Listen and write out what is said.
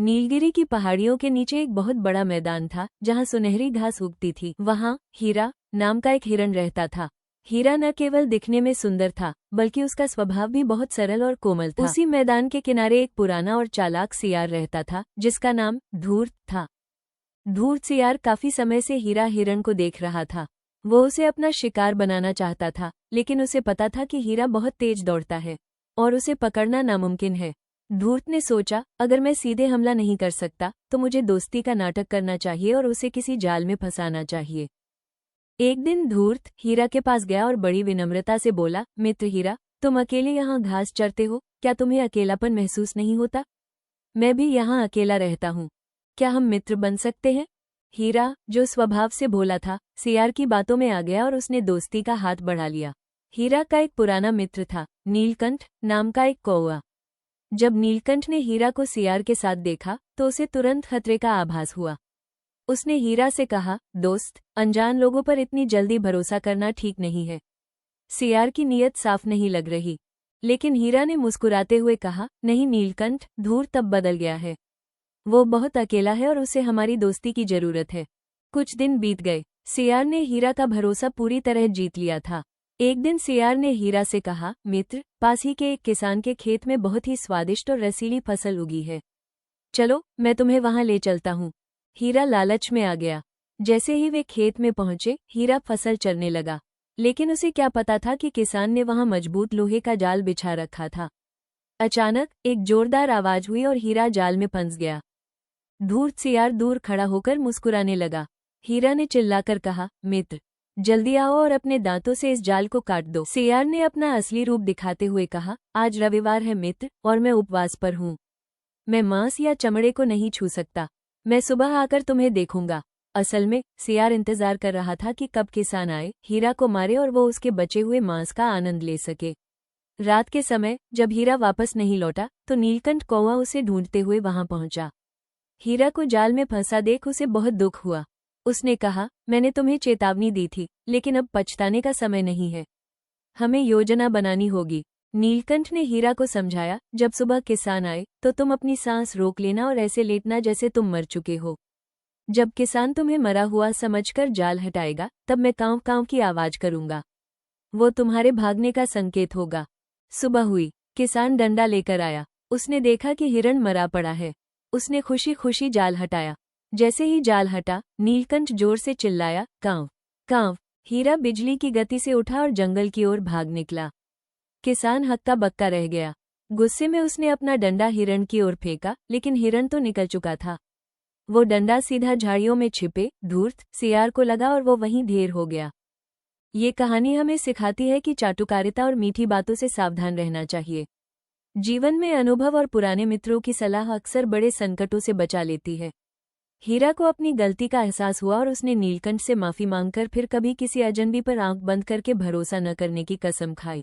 नीलगिरी की पहाड़ियों के नीचे एक बहुत बड़ा मैदान था जहाँ सुनहरी घास उगती थी। वहाँ हीरा नाम का एक हिरण रहता था। हीरा न केवल दिखने में सुंदर था बल्कि उसका स्वभाव भी बहुत सरल और कोमल था। उसी मैदान के किनारे एक पुराना और चालाक सियार रहता था जिसका नाम धूर्त था। धूर्त सियार काफी समय से हीरा हिरण को देख रहा था। वो उसे अपना शिकार बनाना चाहता था, लेकिन उसे पता था कि हीरा बहुत तेज दौड़ता है और उसे पकड़ना नामुमकिन है। धूर्त ने सोचा, अगर मैं सीधे हमला नहीं कर सकता तो मुझे दोस्ती का नाटक करना चाहिए और उसे किसी जाल में फंसाना चाहिए। एक दिन धूर्त हीरा के पास गया और बड़ी विनम्रता से बोला, मित्र हीरा, तुम अकेले यहाँ घास चरते हो, क्या तुम्हें अकेलापन महसूस नहीं होता? मैं भी यहाँ अकेला रहता हूँ, क्या हम मित्र बन सकते हैं? हीरा, जो स्वभाव से भोला था, सियार की बातों में आ गया और उसने दोस्ती का हाथ बढ़ा लिया। हीरा का एक पुराना मित्र था, नीलकंठ नाम का एक कौवा। जब नीलकंठ ने हीरा को सियार के साथ देखा तो उसे तुरंत खतरे का आभास हुआ। उसने हीरा से कहा, दोस्त, अनजान लोगों पर इतनी जल्दी भरोसा करना ठीक नहीं है। सियार की नीयत साफ नहीं लग रही, लेकिन हीरा ने मुस्कुराते हुए कहा, नहीं नीलकंठ, धूर्त अब बदल गया है। वो बहुत अकेला है और उसे हमारी दोस्ती की जरूरत है। कुछ दिन बीत गए। सियार ने हीरा का भरोसा पूरी तरह जीत लिया था। एक दिन सियार ने हीरा से कहा, मित्र, पास ही के एक किसान के खेत में बहुत ही स्वादिष्ट और रसीली फसल उगी है। चलो, मैं तुम्हें वहां ले चलता हूँ। हीरा लालच में आ गया। जैसे ही वे खेत में पहुंचे, हीरा फसल चरने लगा, लेकिन उसे क्या पता था कि किसान ने वहां मजबूत लोहे का जाल बिछा रखा था। अचानक एक जोरदार आवाज हुई और हीरा जाल में फंस गया। धूर्त सियार दूर खड़ा होकर मुस्कुराने लगा। हीरा ने चिल्लाकर कहा, मित्र, जल्दी आओ और अपने दांतों से इस जाल को काट दो। सियार ने अपना असली रूप दिखाते हुए कहा, आज रविवार है मित्र, और मैं उपवास पर हूँ। मैं मांस या चमड़े को नहीं छू सकता। मैं सुबह आकर तुम्हें देखूंगा। असल में सियार इंतजार कर रहा था कि कब किसान आए, हीरा को मारे और वो उसके बचे हुए मांस का आनंद ले सके। रात के समय जब हीरा वापस नहीं लौटा तो नीलकंठ कौवा उसे ढूंढते हुए वहां पहुंचा। हीरा को जाल में फंसा देख उसे बहुत दुख हुआ। उसने कहा, मैंने तुम्हें चेतावनी दी थी, लेकिन अब पछताने का समय नहीं है। हमें योजना बनानी होगी। नीलकंठ ने हीरा को समझाया, जब सुबह किसान आए तो तुम अपनी सांस रोक लेना और ऐसे लेटना जैसे तुम मर चुके हो। जब किसान तुम्हें मरा हुआ समझकर जाल हटाएगा तब मैं कांव कांव की आवाज करूंगा। वो तुम्हारे भागने का संकेत होगा। सुबह हुई। किसान डंडा लेकर आया। उसने देखा कि हिरण मरा पड़ा है। उसने खुशी खुशी जाल हटाया। जैसे ही जाल हटा, नीलकंठ जोर से चिल्लाया, कांव कांव। हीरा बिजली की गति से उठा और जंगल की ओर भाग निकला। किसान हक्का बक्का रह गया। गुस्से में उसने अपना डंडा हिरण की ओर फेंका, लेकिन हिरण तो निकल चुका था। वो डंडा सीधा झाड़ियों में छिपे धूर्त सियार को लगा और वो वहीं ढेर हो गया। ये कहानी हमें सिखाती है कि चाटुकारिता और मीठी बातों से सावधान रहना चाहिए। जीवन में अनुभव और पुराने मित्रों की सलाह अक्सर बड़े संकटों से बचा लेती है। हीरा को अपनी गलती का एहसास हुआ और उसने नीलकंठ से माफी मांगकर फिर कभी किसी अजनबी पर आंख बंद करके भरोसा न करने की कसम खाई।